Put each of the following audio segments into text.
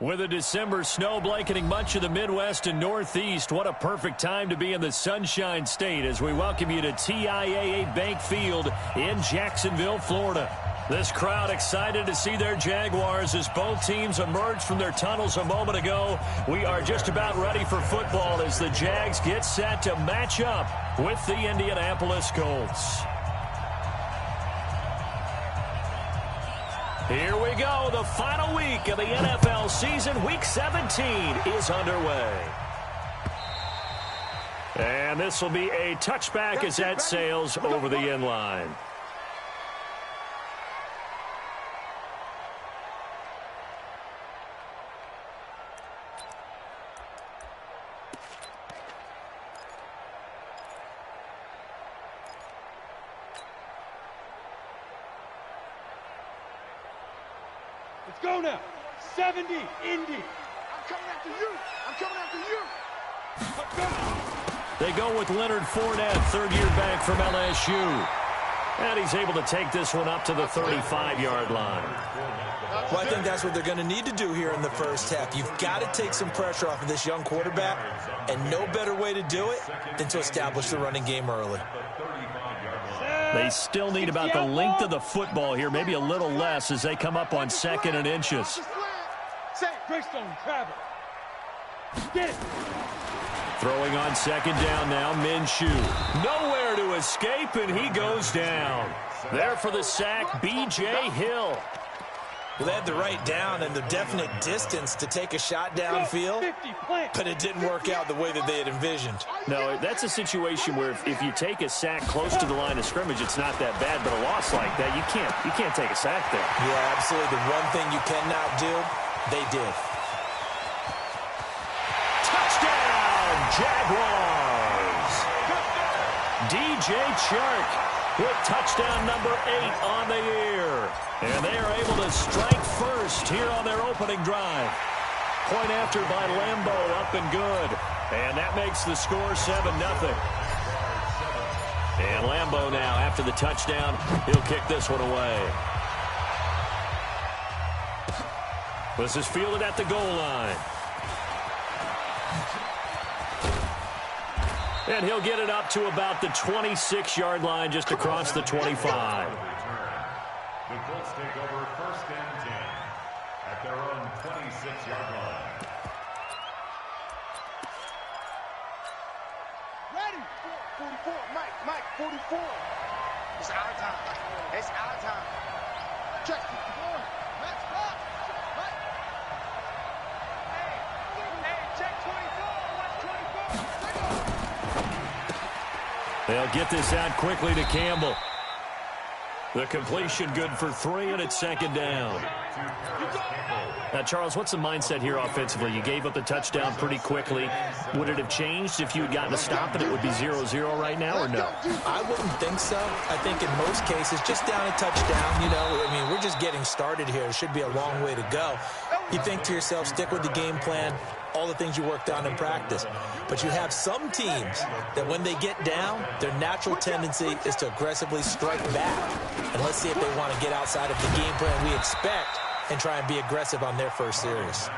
With a December snow blanketing much of the Midwest and Northeast, what a perfect time to be in the Sunshine State as we welcome you to TIAA Bank Field in Jacksonville, Florida. This crowd excited to see their Jaguars as both teams emerged from their tunnels a moment ago. We are just about ready for football as the Jags get set to match up with the Indianapolis Colts. Here we go. The final week of the NFL season. Week 17 is underway. And this will be a touchback as that sails over the end line. Let's go now. 70, Indy. I'm coming after you. I'm coming after you. They go with Leonard Fournette, third-year back from LSU. And he's able to take this one up to the 35-yard line. Well, I think that's what they're going to need to do here in the first half. You've got to take some pressure off of this young quarterback, and no better way to do it than to establish the running game early. They still need about the length of the football here, maybe a little less as they come up on 2nd and inches. Throwing on 2nd down now, Minshew. Nowhere to escape, and he goes down. There for the sack, B.J. Hill. Well, they had the right down and the definite distance to take a shot downfield, but it didn't work out the way that they had envisioned. No, that's a situation where if you take a sack close to the line of scrimmage, it's not that bad, but a loss like that, you can't take a sack there. Yeah, absolutely. The one thing you cannot do, they did. Touchdown, Jaguars! DJ Chark with touchdown number 8 on the year. And they are able to strike first here on their opening drive. Point after by Lambeau, up and good. And that makes the score 7-0. And Lambeau now, after the touchdown, he'll kick this one away. This is fielded at the goal line. And he'll get it up to about the 26-yard line, just across the 25. The Colts take over 1st and 10 at their own 26-yard line. Ready? 44, Mike, 44. It's our time. It's our time. Check 54. Let's go. Mike. Hey, check 24. What's 24? They'll get this out quickly to Campbell. The completion good for 3, and it's 2nd down. Now, Charles, what's the mindset here offensively? You gave up the touchdown pretty quickly. Would it have changed if you had gotten a stop and it would be 0-0 right now, or no? I wouldn't think so. I think in most cases, just down a touchdown, we're just getting started here. It should be a long way to go. You think to yourself, stick with the game plan, all the things you worked on in practice. But you have some teams that when they get down, their natural tendency is to aggressively strike back. And let's see if they want to get outside of the game plan we expect and try and be aggressive on their first series.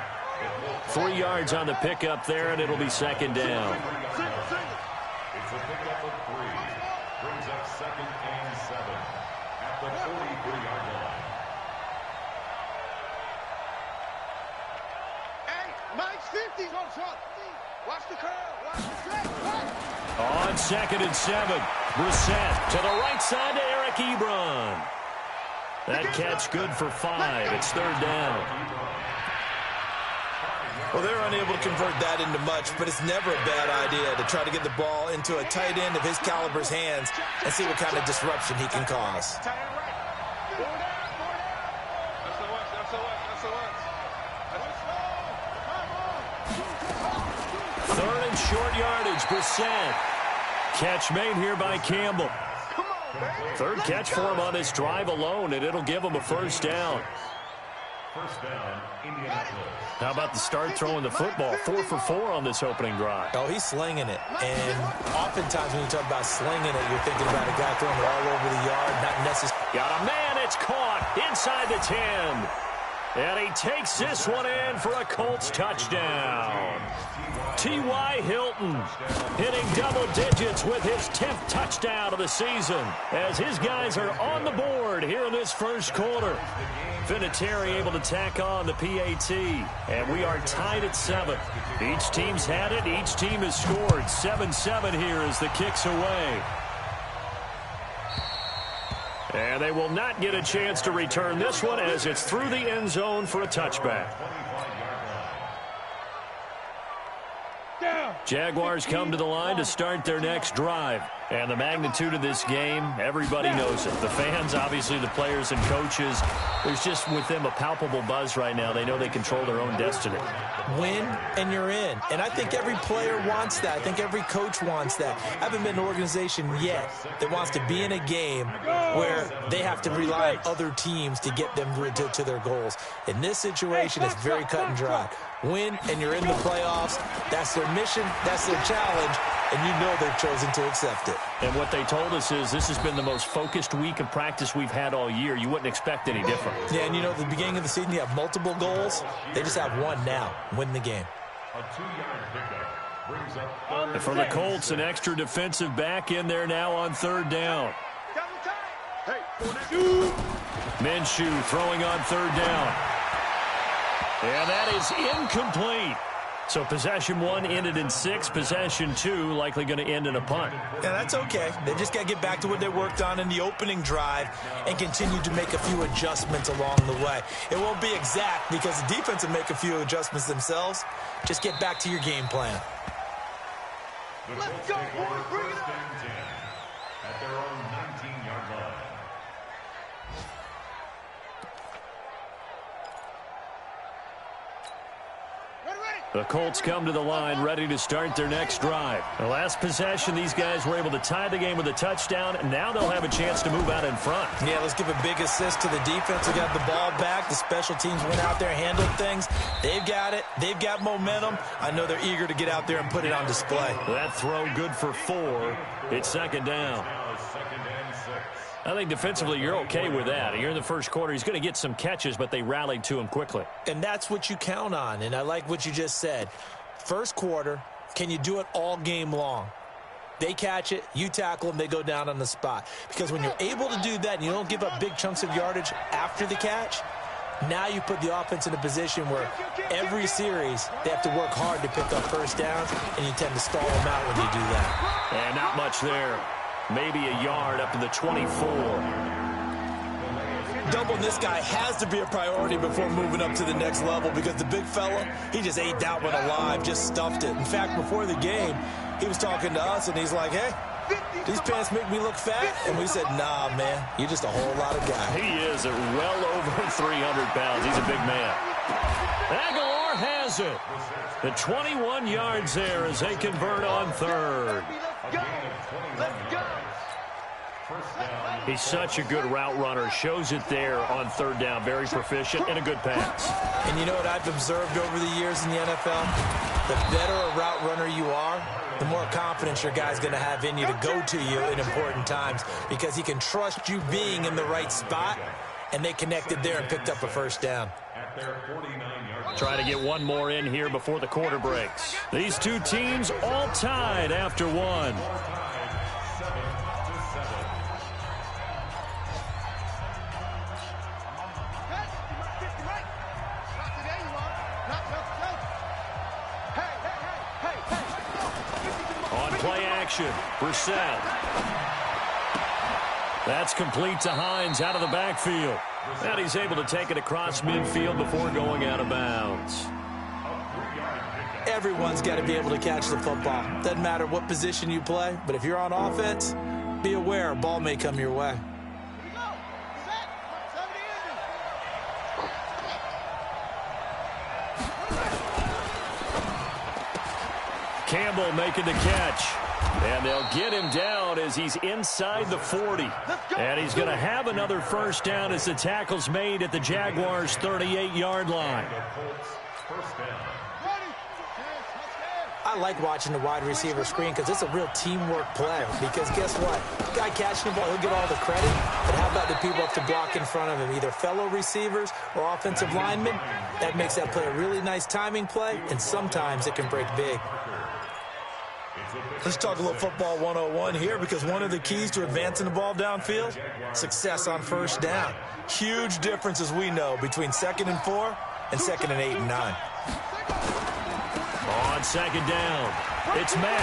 3 yards on the pickup there, and it'll be 2nd down. It's a pickup of 3. Brings up 2nd and 7 at the 43-yard line. Hey, Mike's 50. Watch the curl. Watch the track. On 2nd and 7, Brissett to the right side to Eric Ebron. That catch good for 5. It's 3rd down. Well, they're unable to convert that into much, but it's never a bad idea to try to get the ball into a tight end of his caliber's hands and see what kind of disruption he can cause. 3rd and short yardage, Brissett. Catch made here by Campbell. 3rd catch for him on this drive alone, and it'll give him a 1st down. 1st down, Indianapolis. How about the start throwing the football? 4 for 4 on this opening drive. Oh, he's slinging it. And oftentimes when you talk about slinging it, you're thinking about a guy throwing it all over the yard, not necessarily. Got a man, it's caught inside the 10. And he takes this one in for a Colts touchdown. T.Y. Hilton hitting double digits with his 10th touchdown of the season as his guys are on the board here in this first quarter. Vinatieri able to tack on the PAT, and we are tied at 7. Each team's had it. Each team has scored. 7-7 here as the kick's away. And they will not get a chance to return this one as it's through the end zone for a touchback. Jaguars come to the line to start their next drive. And the magnitude of this game, everybody knows it. The fans, obviously the players and coaches, there's just with them a palpable buzz right now. They know they control their own destiny. Win and you're in. And I think every player wants that. I think every coach wants that. I haven't been an organization yet that wants to be in a game where they have to rely on other teams to get them to their goals. In this situation, it's very cut and dry. Win and you're in the playoffs. That's their mission. That's their challenge. And you know they've chosen to accept it. And what they told us is this has been the most focused week of practice we've had all year. You wouldn't expect any different. Yeah, and you know, at the beginning of the season, you have multiple goals. They just have one now. Win the game. A 2-yard pickup brings up and for the Colts, an extra defensive back in there now on third down. Minshew throwing on third down. And that is incomplete. So possession 1 ended in 6. Possession 2 likely going to end in a punt. Yeah, that's okay. They just got to get back to what they worked on in the opening drive and continue to make a few adjustments along the way. It won't be exact because the defense will make a few adjustments themselves. Just get back to your game plan. Let's go, boys. Bring it up. At their own 19-yard line. The Colts come to the line ready to start their next drive. The last possession, these guys were able to tie the game with a touchdown, and now they'll have a chance to move out in front. Yeah, let's give a big assist to the defense who got the ball back. The special teams went out there and handled things. They've got it. They've got momentum. I know they're eager to get out there and put it on display. That throw good for 4. It's second down. I think defensively you're okay with that. Here in the first quarter, he's going to get some catches, but they rallied to him quickly. And that's what you count on, and I like what you just said. First quarter, can you do it all game long? They catch it, you tackle them, they go down on the spot. Because when you're able to do that and you don't give up big chunks of yardage after the catch, now you put the offense in a position where every series they have to work hard to pick up first downs, and you tend to stall them out when you do that. And not much there. Maybe a yard up to the 24. Doubling this guy has to be a priority before moving up to the next level because the big fella, he just ate that one alive, just stuffed it. In fact, before the game, he was talking to us, and he's like, hey, these pants make me look fat? And we said, nah, man, you're just a whole lot of guy. He is at well over 300 pounds. He's a big man. Aguilar has it. The 21 yards there as they convert on third. He's such a good route runner. Shows it there on third down. Very proficient and a good pass. And you know what I've observed over the years in the NFL? The better a route runner you are, the more confidence your guy's going to have in you to go to you in important times because he can trust you being in the right spot, and they connected there and picked up a first down. Trying to get one more in here before the quarter breaks. These two teams all tied after one. Brissett. That's complete to Hines out of the backfield. And he's able to take it across midfield before going out of bounds. Everyone's got to be able to catch the football. Doesn't matter what position you play, but if you're on offense, be aware a ball may come your way. Campbell making the catch. And they'll get him down as he's inside the 40. And he's going to have another first down as the tackle's made at the Jaguars' 38-yard line. I like watching the wide receiver screen because it's a real teamwork play. Because guess what? Guy catching the ball, he'll get all the credit. But how about the people up to block in front of him, either fellow receivers or offensive linemen? That makes that play a really nice timing play, and sometimes it can break big. Let's talk a little football 101 here, because one of the keys to advancing the ball downfield, success on first down. Huge difference, as we know, between 2nd and 4 and 2nd and 8 and 9. On 2nd down, it's Mack.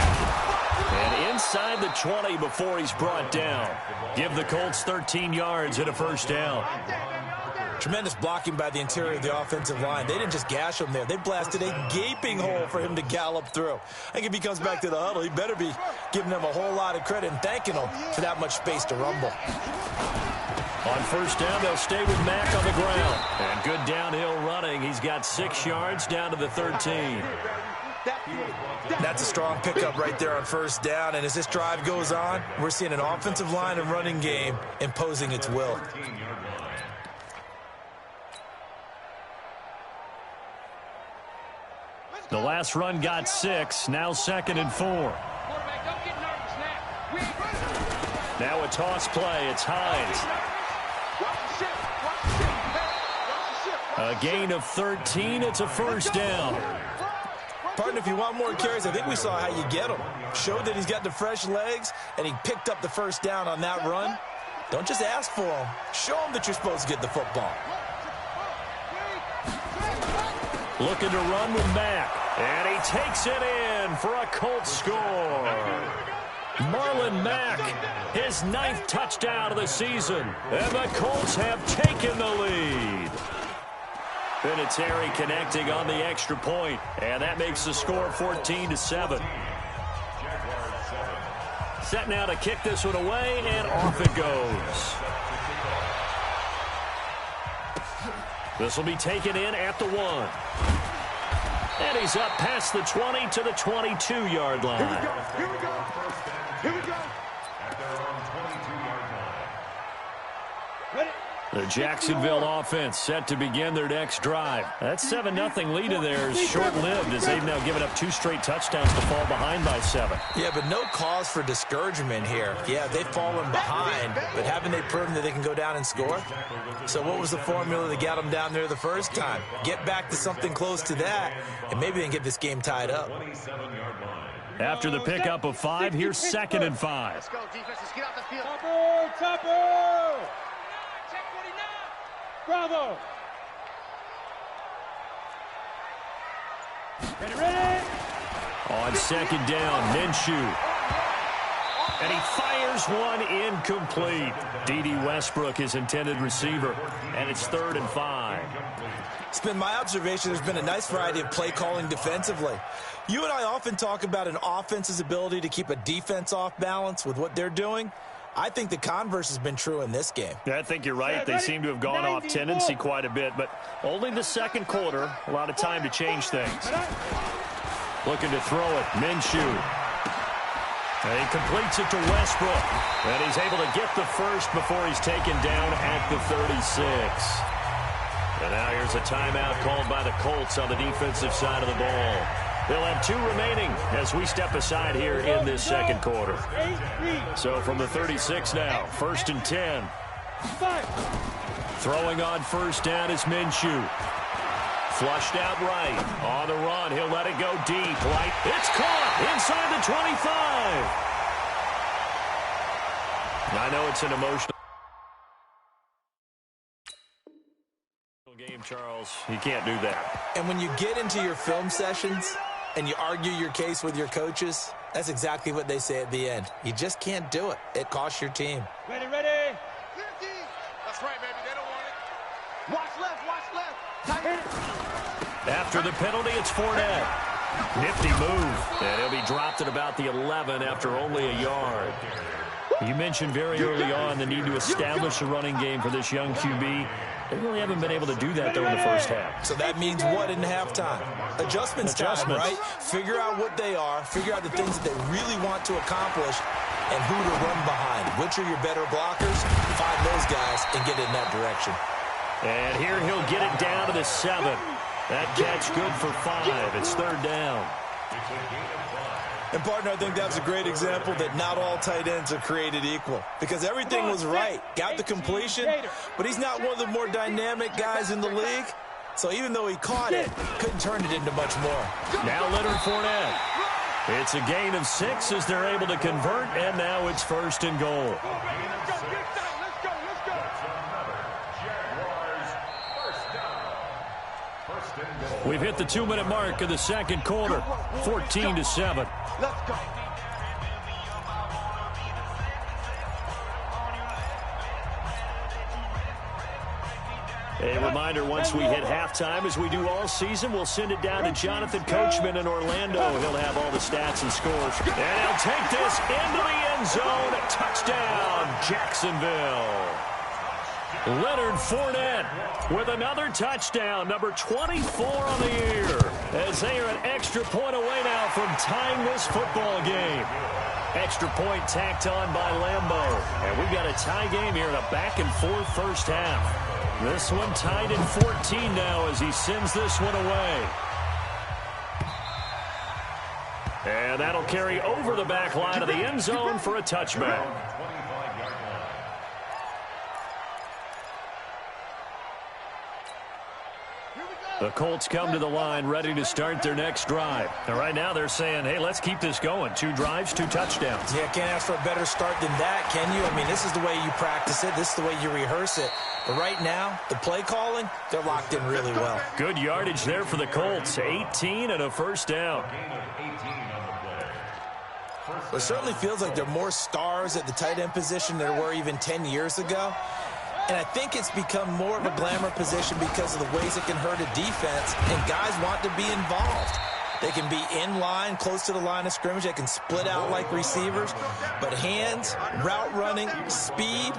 And inside the 20 before he's brought down. Give the Colts 13 yards and a first down. Tremendous blocking by the interior of the offensive line. They didn't just gash him there. They blasted a gaping hole for him to gallop through. I think if he comes back to the huddle, he better be giving them a whole lot of credit and thanking them for that much space to rumble. On first down, they'll stay with Mack on the ground. And good downhill running. He's got 6 yards down to the 13. That's a strong pickup right there on first down. And as this drive goes on, we're seeing an offensive line and running game imposing its will. The last run got 6. Now 2nd and 4. Now a toss play. It's Hines. A gain of 13. It's a first down. Partner, if you want more carries, I think we saw how you get him. Showed that he's got the fresh legs, and he picked up the first down on that run. Don't just ask for him. Show him that you're supposed to get the football. Looking to run with Mack. And he takes it in for a Colts score. Marlon Mack, his 9th touchdown of the season. And the Colts have taken the lead. Vinatieri connecting on the extra point, and that makes the score 14-7. Set now to kick this one away, and off it goes. This will be taken in at the 1. And he's up past the 20 to the 22-yard line. Here we go. Here we go. Here we go. At their own 22-yard line. Ready? The Jacksonville offense set to begin their next drive. That 7-0 lead of theirs short-lived as they've now given up 2 straight touchdowns to fall behind by 7. Yeah, but no cause for discouragement here. Yeah, they've fallen behind, but haven't they proven that they can go down and score? So what was the formula that got them down there the first time? Get back to something close to that, and maybe they can get this game tied up. After the pickup of 5, here's 2nd and 5. Let's go, defense. Let's get out the field. Topper! Bravo! Ready? On 2nd down, Minshew. And he fires one incomplete. D.D. Westbrook, his intended receiver. And it's 3rd and 5. It's been my observation there's been a nice variety of play calling defensively. You and I often talk about an offense's ability to keep a defense off balance with what they're doing. I think the converse has been true in this game. Yeah, I think you're right. They seem to have gone off tendency quite a bit, but only the 2nd quarter. A lot of time to change things. Looking to throw it. Minshew. And he completes it to Westbrook. And he's able to get the first before he's taken down at the 36. And now here's a timeout called by the Colts on the defensive side of the ball. They'll have 2 remaining as we step aside here in this 2nd quarter. So from the 36 now, 1st and 10. Throwing on first down is Minshew. Flushed out right. On the run, he'll let it go deep. Right. It's caught inside the 25. I know it's an emotional game, Charles. You can't do that. And when you get into your film sessions and you argue your case with your coaches, that's exactly what they say at the end. You just can't do it. It costs your team. Ready? That's right, baby. They don't want it. Watch left. Watch left. Tight end. After the penalty, it's Fournette. Nifty move. And he'll be dropped at about the 11 after only a yard. You mentioned very early on the need to establish a running game for this young QB. They really haven't been able to do that, though, in the first half. So that means what in halftime? Adjustments time, right? Figure out what they are. Figure out the things that they really want to accomplish and who to run behind. Which are your better blockers? Find those guys and get in that direction. And here he'll get it down to the 7. That catch good for 5. It's 3rd down. It's a gain of 5. And, partner, I think that's a great example that not all tight ends are created equal. Because everything was right. Got the completion, but he's not one of the more dynamic guys in the league. So even though he caught it, couldn't turn it into much more. Now Leonard Fournette. It's a gain of 6 as they're able to convert, and now it's 1st and goal. Let's go. We've hit the 2-minute mark of the second quarter, 14-7. Let's go. A reminder, once we hit halftime, as we do all season, we'll send it down to Jonathan Coachman in Orlando. He'll have all the stats and scores. And he'll take this into the end zone. Touchdown, Jacksonville. Leonard Fournette with another touchdown, number 24 on the year, as they are an extra point away now from tying this football game. Extra point tacked on by Lambeau. And we've got a tie game here in a back-and-forth first half. This one tied in 14 now as he sends this one away. And that'll carry over the back line of the end zone for a touchback. The Colts come to the line ready to start their next drive. And right now they're saying, hey, let's keep this going. 2 drives, 2 touchdowns. Yeah, can't ask for a better start than that, can you? I mean, this is the way you practice it. This is the way you rehearse it. But right now, the play calling, they're locked in really well. Good yardage there for the Colts. 18 and a first down. It certainly feels like there are more stars at the tight end position than there were even 10 years ago. And I think it's become more of a glamour position because of the ways it can hurt a defense, and guys want to be involved. They can be in line, close to the line of scrimmage. They can split out like receivers. But hands, route running, speed,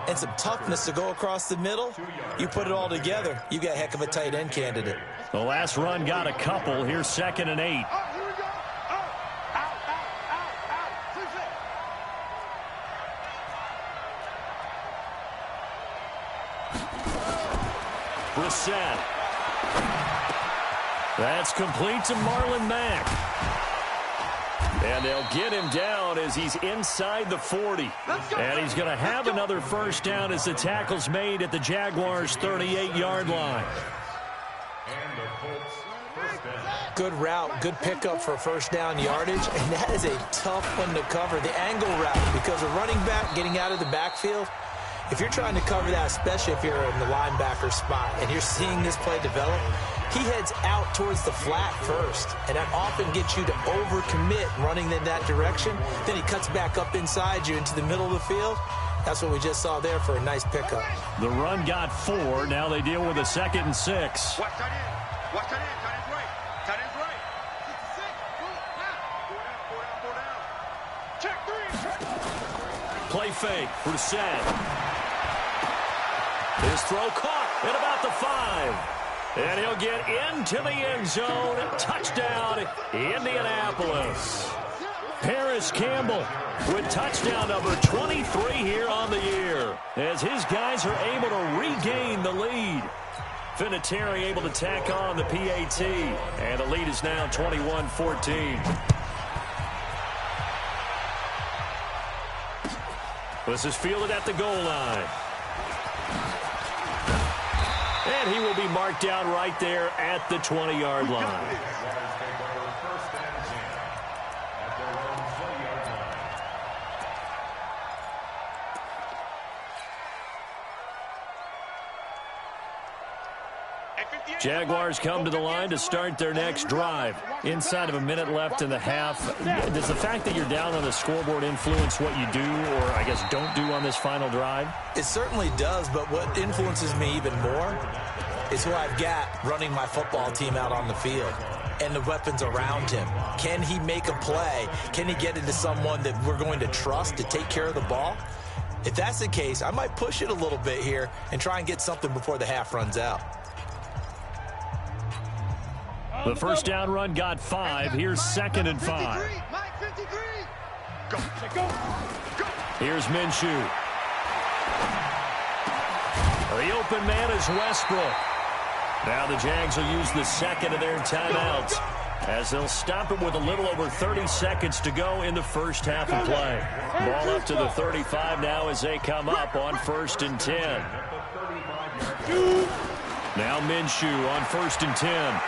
and some toughness to go across the middle, you put it all together, you got a heck of a tight end candidate. The last run got a couple. Here's 2nd and 8. Brissett. That's complete to Marlon Mack. And they'll get him down as he's inside the 40. And he's going to have another first down as the tackle's made at the Jaguars' 38-yard line. Good route, good pickup for first down yardage, and that is a tough one to cover, the angle route, because a running back getting out of the backfield, if you're trying to cover that, especially if you're in the linebacker spot and you're seeing this play develop, he heads out towards the flat first, and that often gets you to overcommit running in that direction. Then he cuts back up inside you into the middle of the field. That's what we just saw there for a nice pickup. The run got 4. Now they deal with a 2nd and 6. Watch that in. Watch that in. Tight end's right. Tight end's right. 66. 4 down. Check 3. Play fake. Brissett. His throw caught at about the 5. And he'll get into the end zone. Touchdown, Indianapolis. Paris Campbell with touchdown number 23 here on the year, as his guys are able to regain the lead. Vinatieri able to tack on the PAT, and the lead is now 21-14. This is fielded at the goal line. And he will be marked down right there at the 20-yard line. Jaguars come to the line to start their next drive. Inside of a minute left in the half. Does the fact that you're down on the scoreboard influence what you do, or I guess don't do on this final drive? It certainly does, but what influences me even more is who I've got running my football team out on the field and the weapons around him. Can he make a play? Can he get into someone that we're going to trust to take care of the ball? If that's the case, I might push it a little bit here and try and get something before the half runs out. The first down run got 5. Here's 2nd and 5. Go. Go. Here's Minshew. The open man is Westbrook. Now the Jags will use the 2nd of their timeouts. as they'll stop it with a little over 30 seconds to go in the first half of play. Ball up to the 35 now as they come up on 1st and 10. Now Minshew on 1st and 10.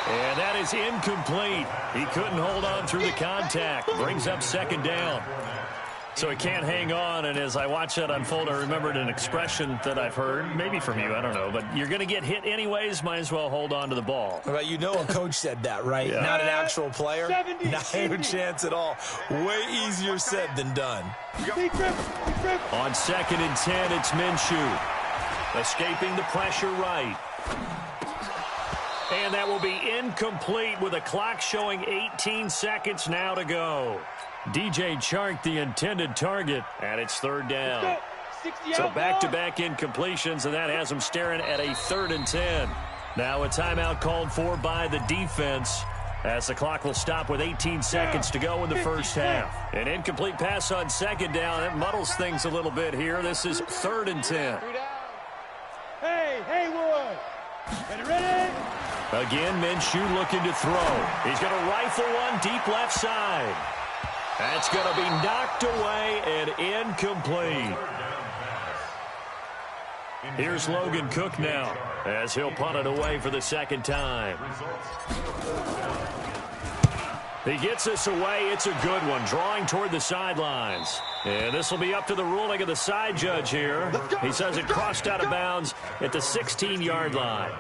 And that is incomplete. He couldn't hold on through the contact. Brings up 2nd down. So he can't hang on, and as I watch that unfold, I remembered an expression that I've heard, maybe from you, I don't know, but you're going to get hit anyways, might as well hold on to the ball. Well, you know a coach said that, right? Yeah. Not an actual player. Not a chance at all. Way easier said than done. On 2nd and 10, it's Minshew. Escaping the pressure right. And that will be incomplete with a clock showing 18 seconds now to go. DJ Chark, the intended target, and it's 3rd down. So back-to-back incompletions, and that has them staring at a 3rd and 10. Now a timeout called for by the defense as the clock will stop with 18 seconds to go in the first half. An incomplete pass on 2nd down. It muddles things a little bit here. This is 3rd and 10. Hey, Haywood. Ready? Again, Minshew looking to throw. He's going to rifle one deep left side. That's going to be knocked away and incomplete. Here's Logan Cook now as he'll punt it away for the 2nd time. He gets this away. It's a good one, drawing toward the sidelines. And this will be up to the ruling of the side judge here. He says it crossed out of bounds at the 16-yard line.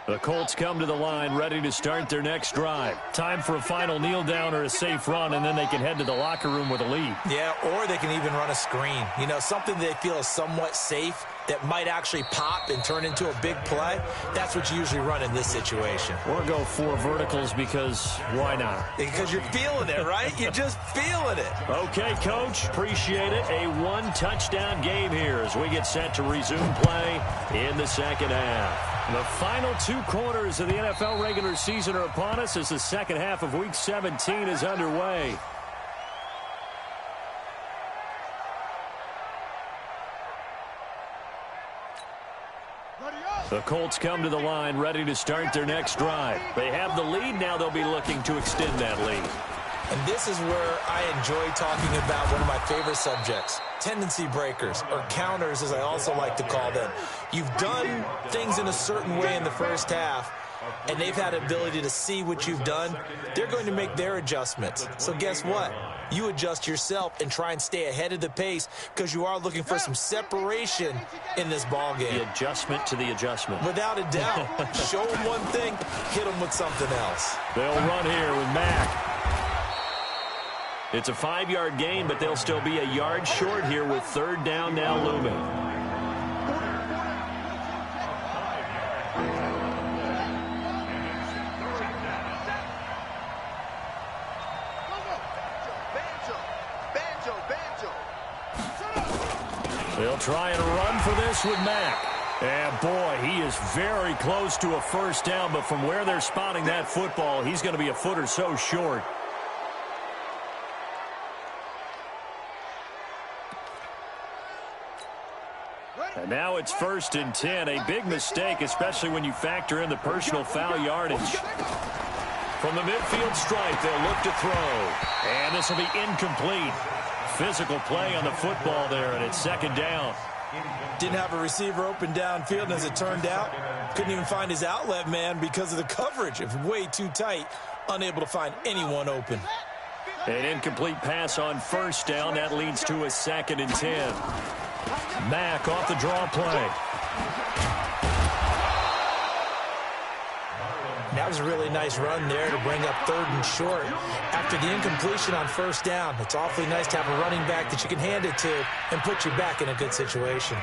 The Colts come to the line ready to start their next drive. Time for a final kneel down or a safe run, and then they can head to the locker room with a lead. Yeah, or they can even run a screen. You know, something they feel is somewhat safe that might actually pop and turn into a big play. That's what you usually run in this situation. Or go 4 verticals because why not? Because you're feeling it, right? You're just feeling it. Okay, Coach. Appreciate it. A 1-touchdown game here as we get set to resume play in the 2nd half. The final 2 quarters of the NFL regular season are upon us as the 2nd half of Week 17 is underway. The Colts come to the line ready to start their next drive. They have the lead. Now they'll be looking to extend that lead. And this is where I enjoy talking about one of my favorite subjects, tendency breakers, or counters as I also like to call them. You've done things in a certain way in the first half, and they've had the ability to see what you've done. They're going to make their adjustments. So guess what? You adjust yourself and try and stay ahead of the pace because you are looking for some separation in this ball game. The adjustment to the adjustment. Without a doubt. Show them one thing, hit them with something else. They'll run here with Mack. It's a 5-yard gain, but they'll still be a yard short here with 3rd down now looming. They'll try and run for this with Mack. And, boy, he is very close to a 1st down, but from where they're spotting that football, he's going to be a foot or so short. And now it's 1st and 10. A big mistake, especially when you factor in the personal foul yardage. From the midfield stripe, they'll look to throw. And this will be incomplete. Physical play on the football there, and it's 2nd down. Didn't have a receiver open downfield, and as it turned out, couldn't even find his outlet man because of the coverage. It was way too tight, unable to find anyone open. An incomplete pass on 1st down. That leads to a 2nd and 10. Mack off the draw play. That was a really nice run there to bring up 3rd and short. After the incompletion on 1st down, it's awfully nice to have a running back that you can hand it to and put you back in a good situation.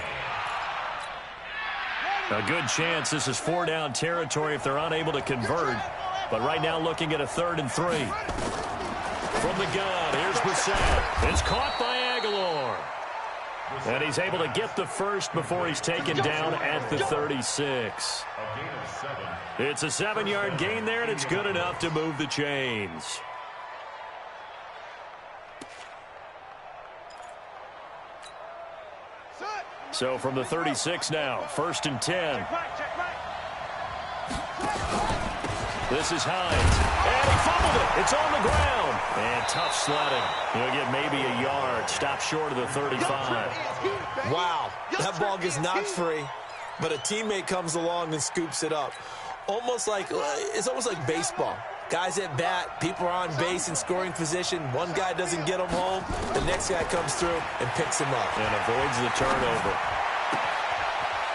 A good chance this is 4-down territory if they're unable to convert. But right now looking at a 3rd and 3. From the gun, here's Brissett. It's caught by Aguilar. And he's able to get the first before he's taken down at the 36. It's a 7-yard gain there, and it's good enough to move the chains. So from the 36 now, 1st and 10. This is Hines. And he fumbled it. It's on the ground. And tough sledding. He'll get maybe a yard. Stop short of the 35. Wow. That ball gets knocked free, but a teammate comes along and scoops it up. It's almost like baseball. Guys at bat, people are on base in scoring position. One guy doesn't get him home. The next guy comes through and picks him up. And avoids the turnover.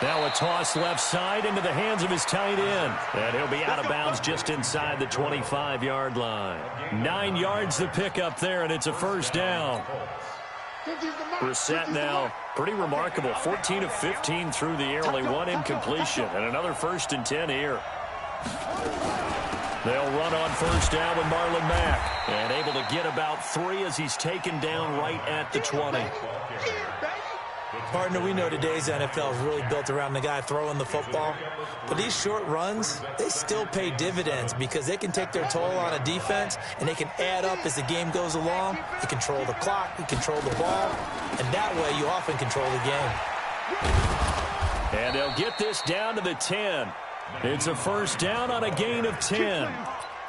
Now a toss left side into the hands of his tight end. And he'll be out of bounds just inside the 25-yard line. 9 yards to pick up there, and it's a first down. We're set now. Pretty remarkable. 14 of 15 through the air. Only one incompletion. And another 1st and 10 here. They'll run on first down with Marlon Mack. And able to get about 3 as he's taken down right at the 20. Partner, we know today's NFL is really built around the guy throwing the football. But these short runs, they still pay dividends because they can take their toll on a defense and they can add up as the game goes along. You control the clock, you control the ball, and that way you often control the game. And they'll get this down to the 10. It's a first down on a gain of 10.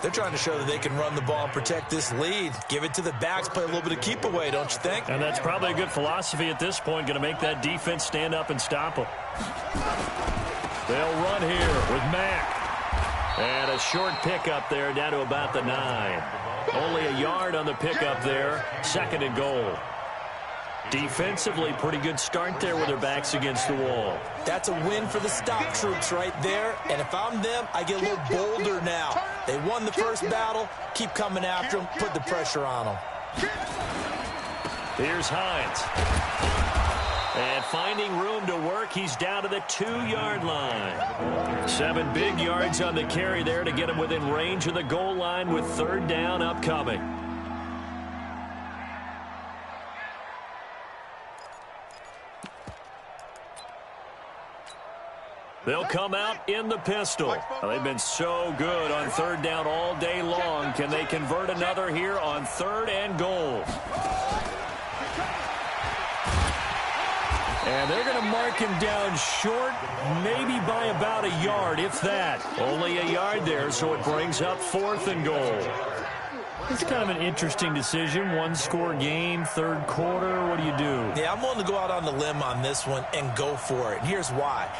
They're trying to show that they can run the ball and protect this lead. Give it to the backs, play a little bit of keep away, don't you think? And that's probably a good philosophy at this point, going to make that defense stand up and stop them. They'll run here with Mack. And a short pickup there down to about the 9. Only a yard on the pickup there. 2nd and goal. Defensively, pretty good start there with their backs against the wall. That's a win for the stop troops right there. And if I'm them, I get a little bolder now. They won the first battle. Keep coming after them. Put the pressure on them. Here's Hines. And finding room to work, he's down to the 2-yard line. 7 big yards on the carry there to get him within range of the goal line with 3rd down upcoming. They'll come out in the pistol. Well, they've been so good on 3rd down all day long. Can they convert another here on 3rd and goal? And they're going to mark him down short, maybe by about a yard, if that. Only a yard there, so it brings up 4th and goal. It's kind of an interesting decision. 1-score game, 3rd quarter. What do you do? Yeah, I'm willing to go out on the limb on this one and go for it. And here's why.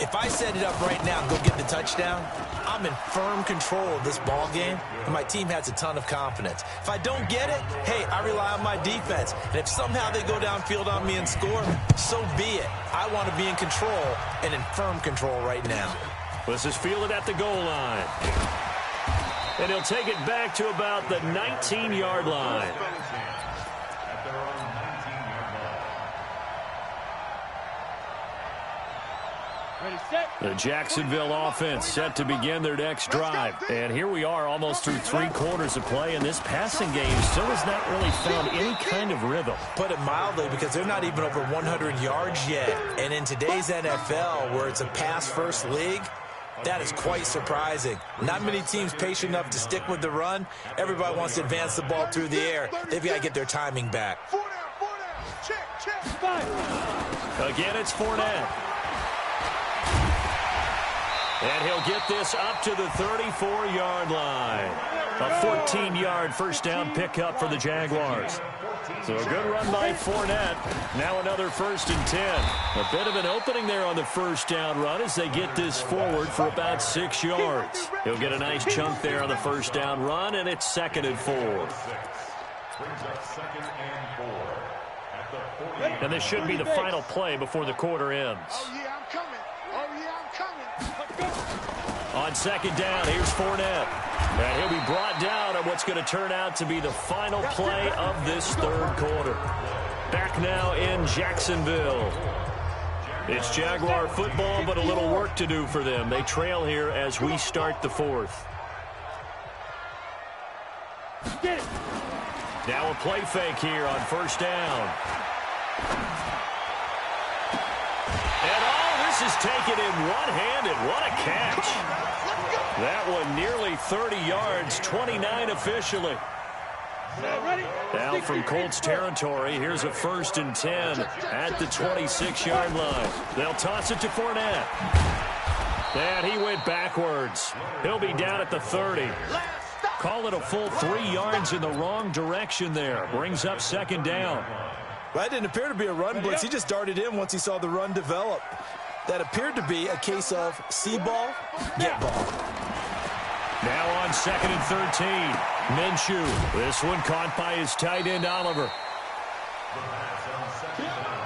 If I set it up right now and go get the touchdown, I'm in firm control of this ball game, and my team has a ton of confidence. If I don't get it, hey, I rely on my defense. And if somehow they go downfield on me and score, so be it. I want to be in control and in firm control right now. This is fielded at the goal line. And he'll take it back to about the 19-yard line. The Jacksonville offense set to begin their next drive. And here we are almost through 3 quarters of play, and this passing game still has not really found any kind of rhythm. Put it mildly, because they're not even over 100 yards yet. And in today's NFL, where it's a pass-first league, that is quite surprising. Not many teams patient enough to stick with the run. Everybody wants to advance the ball through the air. They've got to get their timing back. Again, it's Fournette. And he'll get this up to the 34-yard line. A 14-yard first down pickup for the Jaguars. So a good run by Fournette. Now another 1st and 10. A bit of an opening there on the first down run as they get this forward for about 6 yards. He'll get a nice chunk there on the first down run, and it's 2nd and 4. And this should be the final play before the quarter ends. Oh, yeah, I'm coming. Oh, yeah, I'm coming. On 2nd down, here's Fournette. And he'll be brought down on what's going to turn out to be the final play of this 3rd quarter. Back now in Jacksonville. It's Jaguar football, but a little work to do for them. They trail here as we start the 4th. Now a play fake here on 1st down. And all this is taken in one-handed. What a catch. That one nearly 30 yards, 29 officially. Now from Colts territory, here's a 1st and 10 at the 26-yard line. They'll toss it to Fournette. And he went backwards. He'll be down at the 30. Call it a full 3 yards in the wrong direction there. Brings up 2nd down. Well, that didn't appear to be a run blitz. He just darted in once he saw the run develop. That appeared to be a case of see ball, get ball. Now on 2nd and 13. Minshew. This one caught by his tight end, Oliver.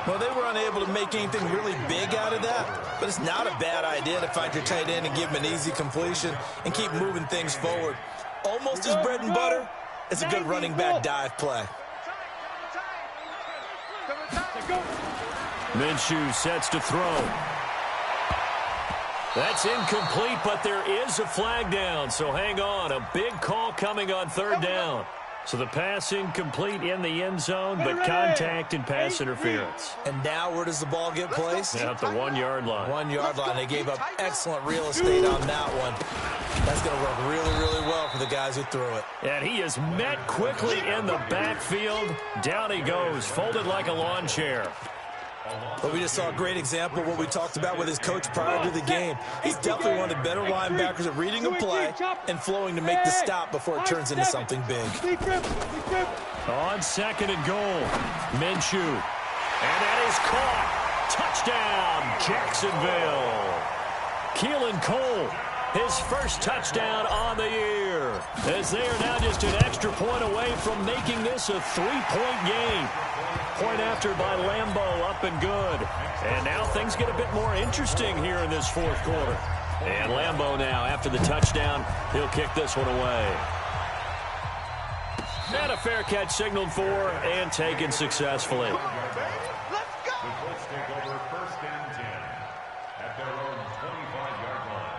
Well, they were unable to make anything really big out of that, but it's not a bad idea to find your tight end and give him an easy completion and keep moving things forward. Almost his bread and butter. It's a good running back dive play. Minshew sets to throw. That's incomplete, but there is a flag down, so hang on. A big call coming on 3rd down. So the pass incomplete in the end zone, but contact and pass interference. And now where does the ball get placed? At the 1-yard line. 1-yard line. They gave up excellent real estate on that one. That's going to work really, really well for the guys who threw it. And he is met quickly in the backfield. Down he goes, folded like a lawn chair. But we just saw a great example of what we talked about with his coach prior to the game. He's definitely one of the better linebackers at reading a play and flowing to make the stop before it turns into something big. On 2nd and goal, Minshew. And that is caught. Touchdown, Jacksonville. Keelan Cole, his first touchdown on the year, as they are now just an extra point away from making this a 3-point game. Point after by Lambeau, up and good. And now things get a bit more interesting here in this 4th quarter. And Lambeau now, after the touchdown, he'll kick this one away. And a fair catch signaled for and taken successfully. The Colts take over 1st and 10 at their own 25-yard line.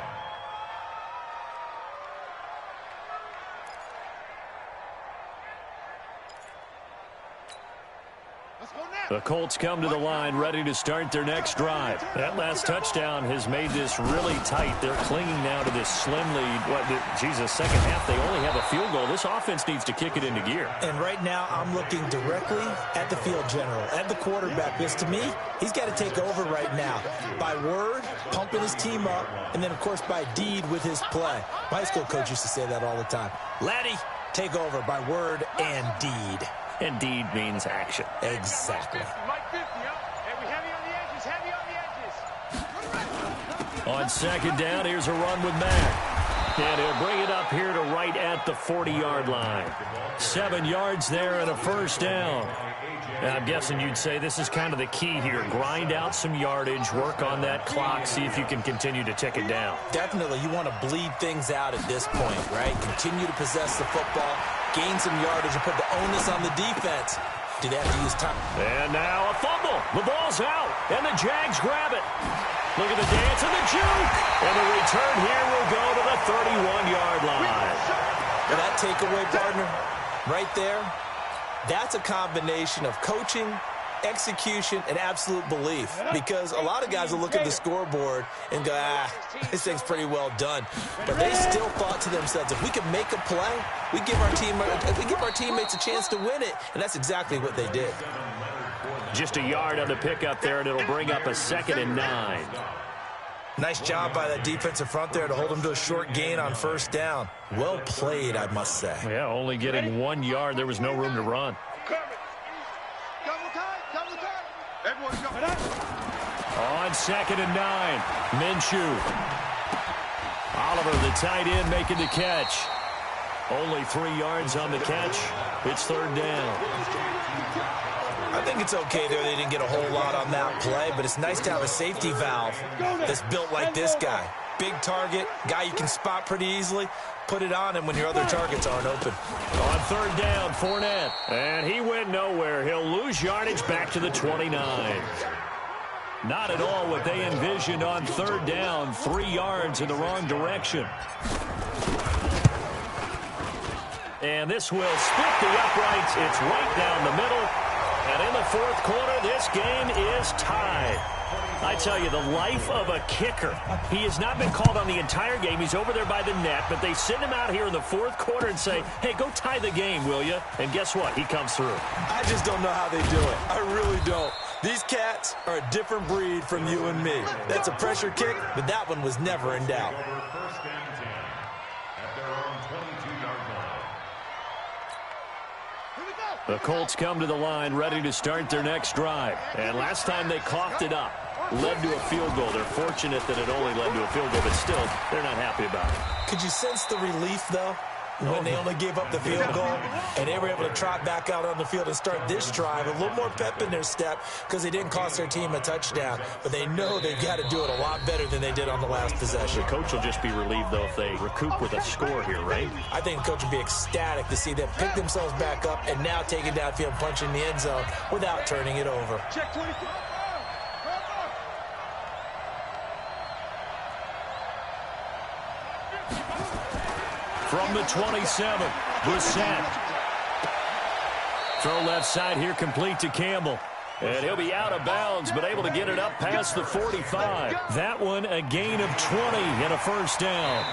The Colts come to the line ready to start their next drive. That last touchdown has made this really tight. They're clinging now to this slim lead. Second half, they only have a field goal. This offense needs to kick it into gear. And right now, I'm looking directly at the field general, at the quarterback. Because to me, he's got to take over right now. By word, pumping his team up, and then, of course, by deed with his play. My high school coach used to say that all the time. Laddie, take over by word and deed. And deed means action. Exactly. On 2nd down, here's a run with Mack. And he'll bring it up here to right at the 40-yard line. 7 yards there and a 1st down. And I'm guessing you'd say this is kind of the key here. Grind out some yardage, work on that clock, see if you can continue to tick it down. Definitely. You want to bleed things out at this point, right? Continue to possess the football, gain some yardage, and put the onus on the defense. Do they have to use time? And now a fumble. The ball's out, and the Jags grab it. Look at the dance and the juke. And the return here will go to the 31-yard line. Well, that takeaway, partner, right there, that's a combination of coaching, execution, and absolute belief. Because a lot of guys will look at the scoreboard and go, this thing's pretty well done. But they still thought to themselves, if we can make a play, we give our teammates a chance to win it. And that's exactly what they did. Just a yard on the pickup there, and it'll bring up a 2nd and 9. Nice job by that defensive front there to hold him to a short gain on 1st down. Well played, I must say. Yeah, only getting 1 yard. There was no room to run. On 2nd and 9, Minshew. Oliver, the tight end, making the catch. Only 3 yards on the catch. It's 3rd down. I think it's okay there. They didn't get a whole lot on that play, but it's nice to have a safety valve that's built like this guy. Big target, guy you can spot pretty easily. Put it on him when your other targets aren't open. On 3rd down, Fournette. And he went nowhere. He'll lose yardage back to the 29. Not at all what they envisioned on 3rd down. 3 yards in the wrong direction. And this will split the uprights. It's right down the middle. And in the 4th quarter, this game is tied. I tell you, the life of a kicker. He has not been called on the entire game. He's over there by the net, but they send him out here in the fourth quarter and say, hey, go tie the game, will you? And guess what? He comes through. I just don't know how they do it. I really don't. These cats are a different breed from you and me. That's a pressure kick, but that one was never in doubt. First and 10 at their own 22-yard line. The Colts come to the line ready to start their next drive. And last time they coughed it up, led to a field goal. They're fortunate that it only led to a field goal, but still, they're not happy about it. Could you sense the relief, though, when they only gave up the field goal and they were able to trot back out on the field and start this drive? A little more pep in their step because they didn't cost their team a touchdown, but they know they've got to do it a lot better than they did on the last possession. The coach will just be relieved, though, if they recoup with a score here, right? I think the coach would be ecstatic to see them pick themselves back up and now take it downfield, punching the end zone without turning it over. Check 23. From the 27, Brissett. Throw left side here, complete to Campbell. And he'll be out of bounds, but able to get it up past the 45. That one a gain of 20 and a first down.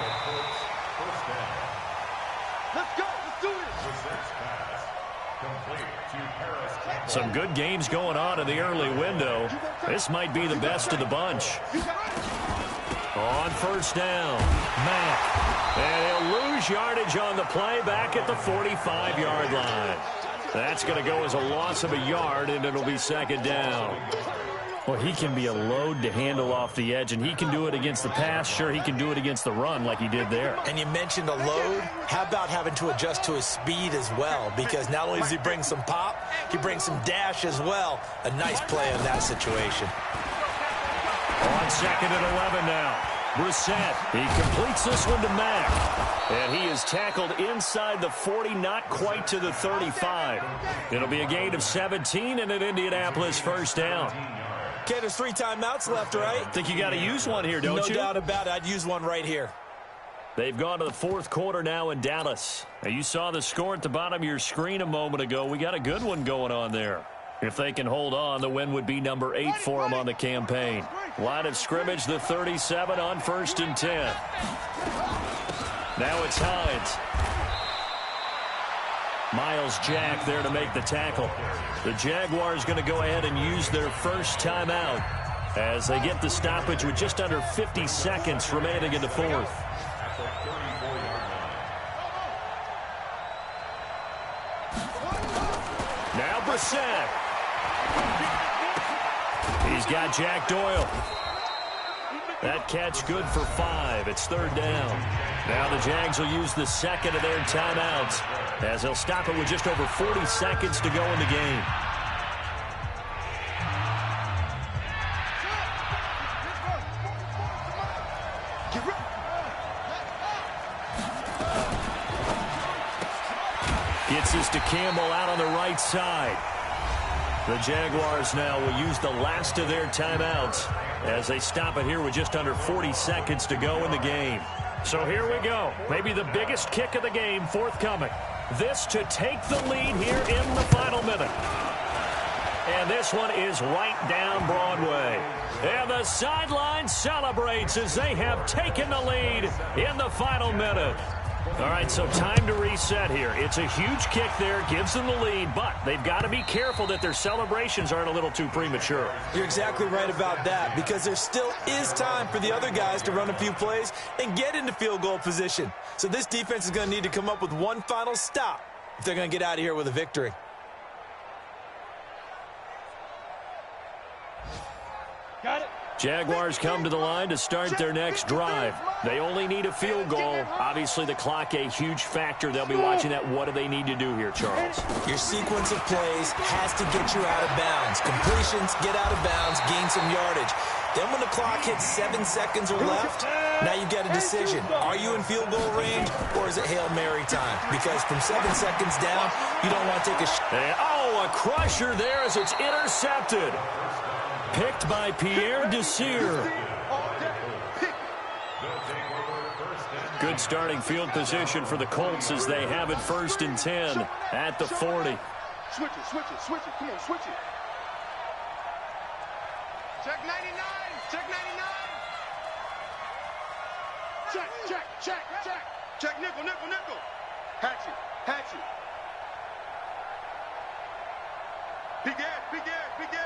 Let's go. Let's do this. Some good games going on in the early window. This might be the best of the bunch. On first down, Mack. And he'll lose yardage on the play back at the 45-yard line. That's going to go as a loss of a yard, and it'll be second down. Well, he can be a load to handle off the edge, and he can do it against the pass. Sure, he can do it against the run like he did there. And you mentioned a load. How about having to adjust to his speed as well? Because not only does he bring some pop, he brings some dash as well. A nice play in that situation. On second and 11 now. Brissett, he completes this one to Mack. And he is tackled inside the 40, not quite to the 35. It'll be a gain of 17 and an Indianapolis first down. Okay, there's 3 timeouts left, right? Think you got to use one here, don't you? No doubt about it. I'd use one right here. They've gone to the fourth quarter now in Dallas. Now, you saw the score at the bottom of your screen a moment ago. We got a good one going on there. If they can hold on, the win would be number 8 for them on the campaign. Line of scrimmage, the 37 on first and 10. Now it's Hines. Miles Jack there to make the tackle. The Jaguars going to go ahead and use their first timeout as they get the stoppage with just under 50 seconds remaining in the fourth. Now Brissett. He's got Jack Doyle. That catch good for 5. It's third down. Now the Jags will use the second of their timeouts as they'll stop it with just over 40 seconds to go in the game. Gets this to Campbell out on the right side. The Jaguars now will use the last of their timeouts as they stop it here with just under 40 seconds to go in the game. So here we go. Maybe the biggest kick of the game forthcoming. This to take the lead here in the final minute. And this one is right down Broadway. And the sideline celebrates as they have taken the lead in the final minute. All right, so time to reset here. It's a huge kick there, gives them the lead, but they've got to be careful that their celebrations aren't a little too premature. You're exactly right about that, because there still is time for the other guys to run a few plays and get into field goal position. So this defense is going to need to come up with one final stop if they're going to get out of here with a victory. Got it. Jaguars come to the line to start their next drive. They only need a field goal. Obviously, the clock a huge factor. They'll be watching that. What do they need to do here, Charles? Your sequence of plays has to get you out of bounds. Completions, get out of bounds, gain some yardage. Then when the clock hits 7 seconds or left, now you've got a decision. Are you in field goal range, or is it Hail Mary time? Because from 7 seconds down, you don't want to take a shot. Oh, a crusher there as it's intercepted. Picked by Pierre Desir. Good starting field position for the Colts as they have it first and 10 at the 40. Switch it. Come on, switch it. Check 99. Check 99. Check, check, check, check. Check nickel, nickel, nickel. Hatchet, hatchet. Big gas, big gas, big gas.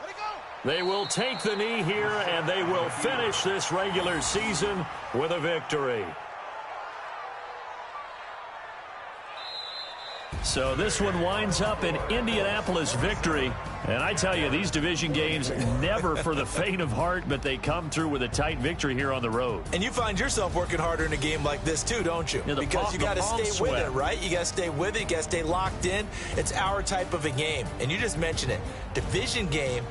Let it go. They will take the knee here, and they will finish this regular season with a victory. So this one winds up in Indianapolis victory. And I tell you, these division games, never for the faint of heart, but they come through with a tight victory here on the road. And you find yourself working harder in a game like this too, don't you? Yeah, because you got to stay with it, right? You got to stay with it. You got to stay locked in. It's our type of a game. And you just mentioned it. Division game,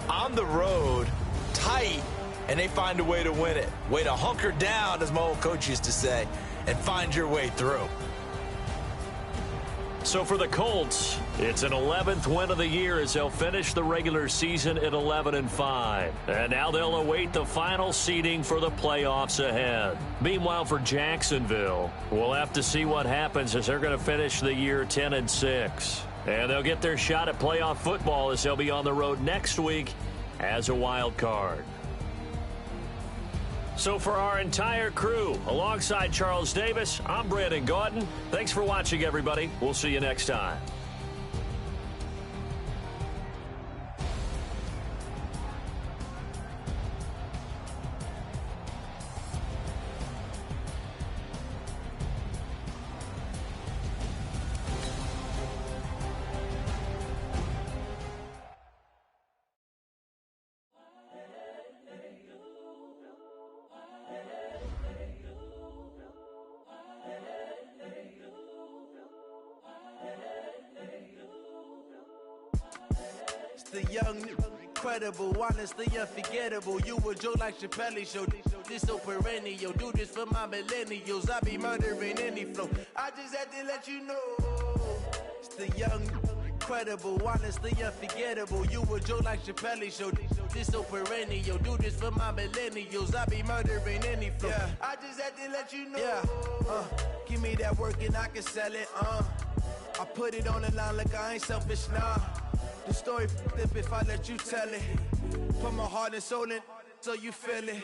on the road, tight, and they find a way to win it. Way to hunker down, as my old coach used to say, and find your way through. So for the Colts, it's an 11th win of the year as they'll finish the regular season at 11-5. And now they'll await the final seeding for the playoffs ahead. Meanwhile, for Jacksonville, we'll have to see what happens as they're going to finish the year 10-6. And they'll get their shot at playoff football as they'll be on the road next week as a wild card. So for our entire crew, alongside Charles Davis, I'm Brandon Gaudin. Thanks for watching, everybody. We'll see you next time. The young, incredible, honestly unforgettable. You a Joe like Chappelle show. This so perennial. Do this for my millennials. I be murdering any flow. I just had to let you know. It's the young, incredible, honestly unforgettable. You a Joe like Chappelle show. This so perennial. Do this for my millennials. I be murdering any flow. Yeah. I just had to let you know. Yeah. Give me that work and I can sell it. I put it on the line like I ain't selfish, nah. The story flip if I let you tell it. Put my heart and soul in so you feel it.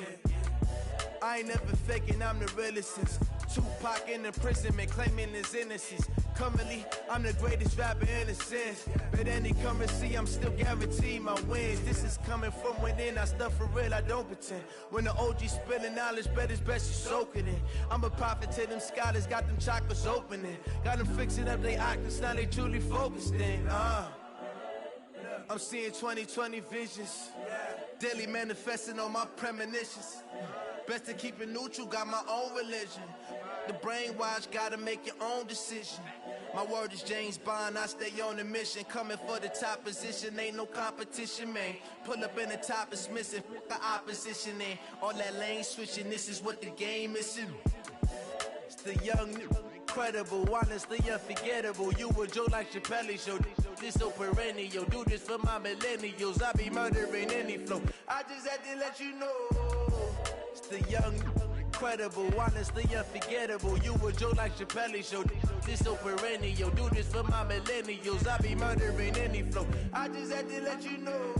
I ain't never faking, I'm the realest since Tupac in imprisonment, claiming his innocence. Currently, I'm the greatest rapper in a sense. But any currency, I'm still guaranteed my wins. This is coming from within, I stuff for real, I don't pretend. When the OG spilling knowledge, bet it's best you soak it in. I'm a prophet to them scholars, got them chakras opening. Got them fixing up they octaves, now they truly focused in. I'm seeing 2020 visions. Daily manifesting on my premonitions. Best to keep it neutral, got my own religion. The brainwash, gotta make your own decision. My word is James Bond, I stay on a mission. Coming for the top position, ain't no competition, man. Pull up in the top, it's missing, the opposition in. All that lane switching, this is what the game is. It's the young, incredible, honestly unforgettable. You a Joe like Chappelle show. This so perennial. Do this for my millennials. I be murdering any flow. I just had to let you know. It's the young, incredible, honestly unforgettable. You a Joe like Chappelle show. This so perennial. Do this for my millennials. I be murdering any flow. I just had to let you know.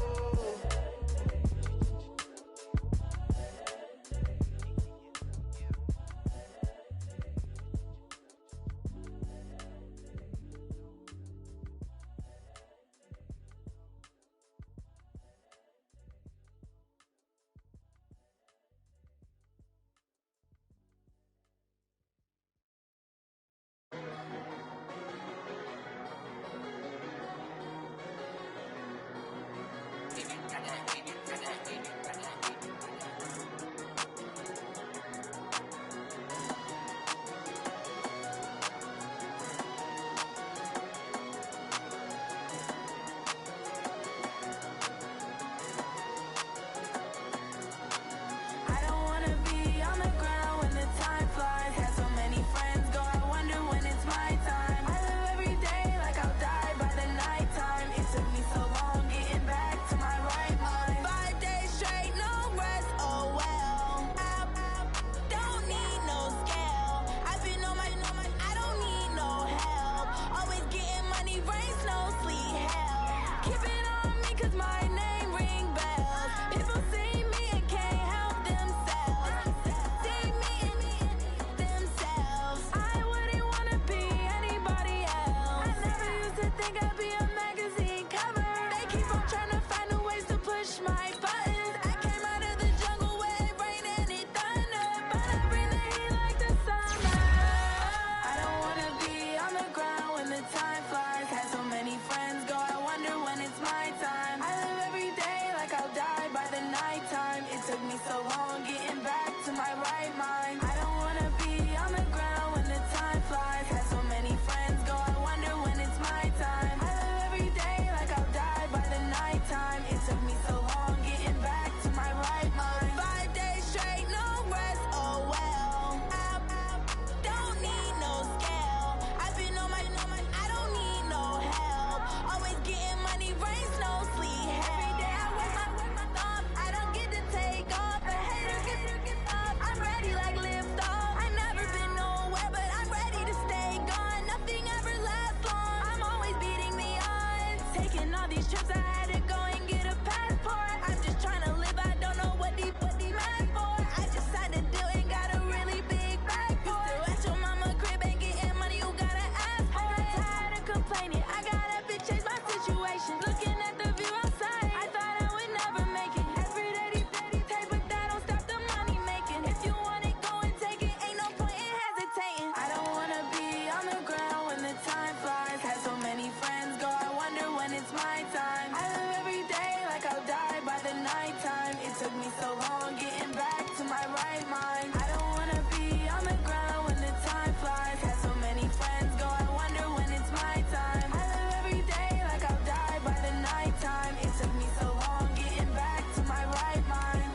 all these trips, I had to go and get a passport. I'm just trying to live, I don't know what deep mad for. I just signed a deal and got a really big bag for it. Still at your mama crib and getting money, you gotta ask for it. I got tired of complaining, I got up and changed my situation. Looking at the view outside, I thought I would never make it. Every day they take, but that don't stop the money making. If you want it, go and take it, ain't no point in hesitating. I don't wanna be on the ground when the time flies. Had so many friends go, I wonder when it's my time. I live every day like I'll die by the nighttime. It took me so long getting back to my right mind. I don't wanna be on the ground when the time flies. Had so many friends go, I wonder when it's my time. I live every day like I'll die by the nighttime. It took me so long getting back to my right mind.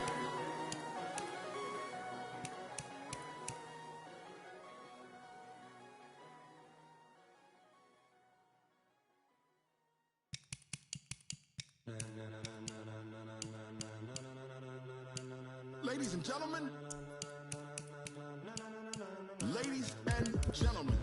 Ladies and gentlemen. Ladies and gentlemen.